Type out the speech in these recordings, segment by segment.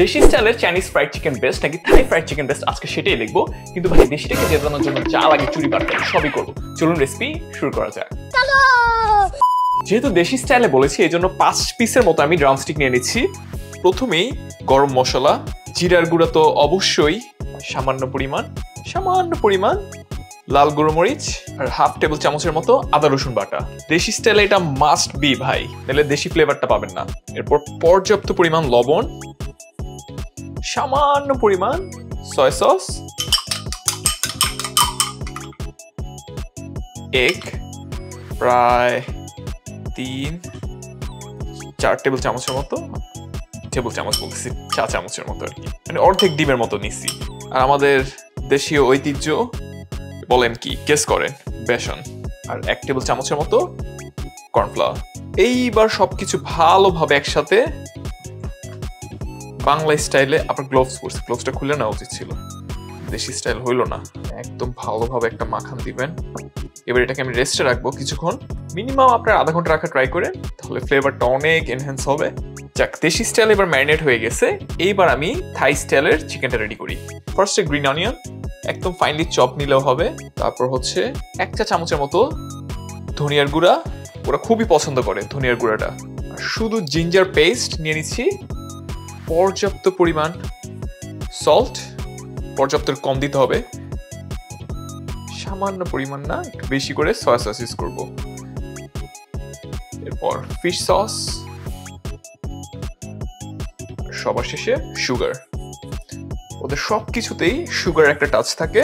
দেশি স্টাইলের Chinese fried chicken best নাকি থাই ফ্রাইড চিকেন বেস্ট আজকে সেটাই দেখবো। কিন্তু ভাই দেশিটাকে জেতানোর জন্য যা লাগে চুরি বাটতে সবই করবো। চলুন রেসিপি শুরু করা যাক। যেহেতু দেশি স্টাইলে বলেছি এই জন্য 5 পিসের মতো আমি ড্রামস্টিক নিয়ে নিচ্ছি। প্রথমেই গরম মশলা, জিরার গুঁড়া তো অবশ্যই সামান্য পরিমাণ, লাল গোলমরিচ আর হাফ টেবিল চামচের মতো আদা রসুন বাটা। দেশি স্টাইলে এটা মাস্ট বি ভাই, নাহলে দেশি ফ্লেভারটা পাবেন না। এরপর পর্যাপ্ত পরিমাণ লবণ, সামান্য পরিমাণ সয়া সস, এগ প্রায় 3-4 টেবিল চামচের মতো, বলতেছি চা চামচের মতো আর কি, মানে অর্ধেক ডিমের মতো নিচ্ছি। আর আমাদের দেশীয় ঐতিহ্য বলেন কি, গেস করেন, বেসন। আর 1 টেবিল চামচের মতো কর্নফ্লাওয়ার। এইবার সবকিছু ভালোভাবে একসাথে বাংলা স্টাইলে। আপনার গ্লোভস পরছে, গ্লোভসটা খুলে নেওয়া উচিত ছিল, দেশি স্টাইল হইল না। একদম ভালোভাবে একটা মাখান দিবেন। এবার এটাকে আমি রেস্টে রাখবো কিছুক্ষণ, মিনিমাম আপনার আধা ঘন্টা রাখা ট্রাই করেন, তাহলে ফ্লেভারটা অনেক এনহ্যান্স হবে। যাক, দেশি স্টাইল এবার ম্যারিনেট হয়ে গেছে। এইবার আমি থাই স্টাইলের চিকেনটা রেডি করি। ফার্স্টে গ্রিন অনিয়ন একদম ফাইনলি চপ নিলেও হবে। তারপর হচ্ছে 1 চা চামচের মতো ধনিয়ার গুঁড়া, ওরা খুবই পছন্দ করে ধনিয়ার গুঁড়াটা। আর শুধু জিঞ্জার পেস্ট নিয়ে নিচ্ছি। পর্যাপ্ত পরিমাণ সল্ট, পর্যাপ্ত কম দিতে হবে, সামান্য পরিমাণ না, একটু বেশি করে সয়া সস ইউজ করবো। এরপর ফিশ সস, সবার শেষে সুগার। ওদের সবকিছুতেই সুগার একটা টাচ থাকে।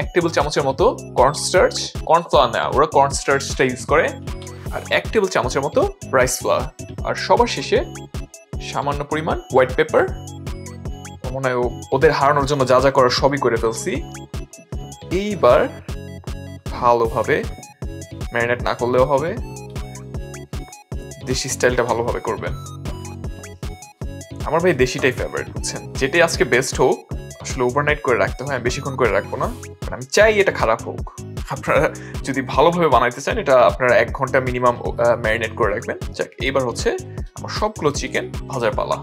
1 টেবিল চামচের মতো কর্নস্টার্চ, কর্নফ্লাওয়ার না, ওরা কর্নস্টার্চটা ইউজ করে। আর 1 টেবিল চামচের মতো রাইস ফ্লাওয়ার। আর সবার শেষে সামান্য পরিমাণ হোয়াইট পেপার। মনে হয় ওদের হারানোর জন্য যা যা করার সবই করে ফেলছি। এইবার ভালোভাবে ম্যারিনেট না করলেও হবে, দেশি স্টাইলটা ভালোভাবে করবেন। আমার ভাই দেশিটাই ফেভারিট, বুঝছেন? যেটাই আজকে বেস্ট হোক, আসলে ওভারনাইট করে রাখতে হয়, আমি বেশিক্ষণ করে রাখবো না, আমি চাই এটা খারাপ হোক। আপনারা যদি ভালোভাবে বানাইতে চান, এটা আপনারা 1 ঘন্টা মিনিমাম ম্যারিনেট করে রাখবেন। যাক, এইবার হচ্ছে আমার সবগুলো চিকেন ভাজার পালা।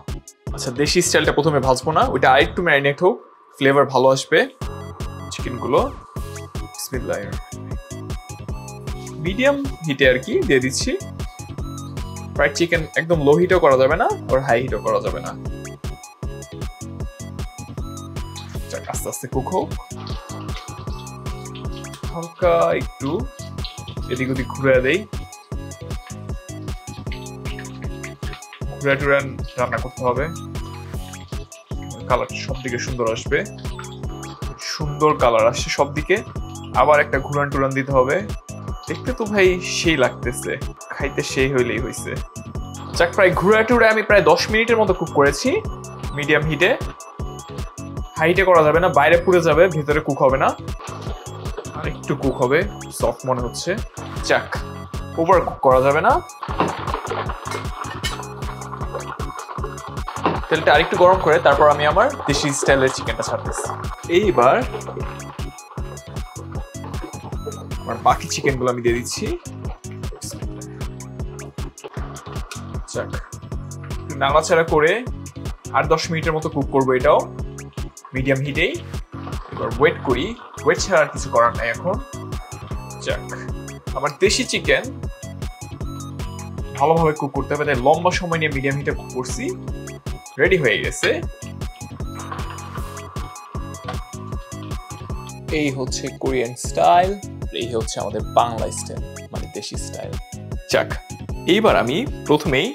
আচ্ছা, দেশি স্টাইলটা প্রথমে ভাজবো না, ওইটা আরেকটু ম্যারিনেট হোক, ফ্লেভার ভালো আসবে। চিকেনগুলো মিডিয়াম হিটে আর কি দিয়ে দিচ্ছি। ফ্রাইড চিকেন একদম লো হিটও করা যাবে না, আর হাই হিটও করা যাবে না। আস্তে আস্তে কুক হোক। হালকা একটু এদিক ওদিক ঘুরে দেই, ঘুরে টুরে রান্না করতে হবে। কালার সব দিকে সুন্দর আসবে, সুন্দর কালার আসছে সব দিকে। আবার একটা ঘুরান টুরান দিতে হবে। দেখতে তো ভাই সেই লাগতেছে, খাইতে সেই হইলেই হয়েছে। যাক, প্রায় ঘুরে টুরে আমি প্রায় 10 মিনিটের মতো কুক করেছি মিডিয়াম হিটে। হাইটে করা যাবে না, বাইরে পুড়ে যাবে, ভিতরে কুক হবে না। আর একটু কুক হবে, সফট মনে হচ্ছে। যাক, ওভার কুক করা যাবে না। তেলটা আরেকটু গরম করে তারপর আমি আমার দেশি স্টাইলের চিকেনটা ছাড়তেছি। এইবার আমার বাকি চিকেনগুলো আমি দিয়ে দিচ্ছি। যাক, একটু নাড়াচাড়া করে আর 10 মিনিটের মতো কুক করবো এটাও মিডিয়াম হিটেই। এবার ওয়েট করি, ওয়েট ছাড়া আর কিছু করার নাই এখন। যাক, আমার দেশি চিকেন ভালোভাবে কুক করতে হবে, তাই লম্বা সময় নিয়ে মিডিয়াম হিটে কুক করছি। রেডি হয়ে গেছে। এই হচ্ছে কোরিয়ান স্টাইল, এই হচ্ছে আমাদের বাংলা স্টাইল, মানে দেশি স্টাইল। যাক, এইবার আমি প্রথমেই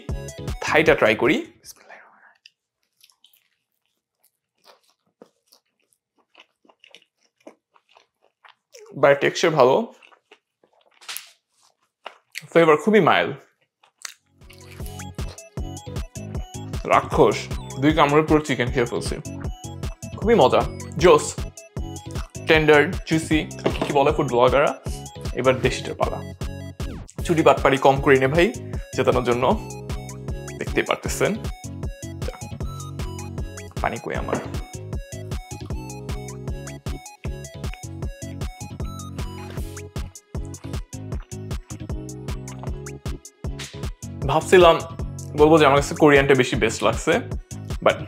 থাইটা ট্রাই করি। বাই টেক্সচার ভালো, ফ্লেভার খুবই মাইল্ড। রাক্ষস, 2 কামড়ে পুরো চিকেন খেয়ে ফেলছি। খুবই মজা, জোস, টেন্ডার, জুসি, কি বলে ফুড ব্লগাররা। এবার দেশিটার পালা। চুরি বাটপাড়ি কম করি নে ভাই, জেতানোর জন্য। দেখতেই পারতেছেন পানি কই আমার। ভাবছিলাম বলবো যে আমার কাছে কোরিয়ানটা বেশি বেস্ট লাগছে, বাট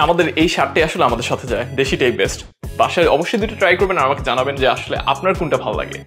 আমাদের এই শার্টটাই আসলে আমাদের সাথে যায়, দেশিটাই বেস্ট। বাসায় অবশ্যই দুটো ট্রাই করবেন আর আমাকে জানাবেন যে আসলে আপনার কোনটা ভালো লাগে।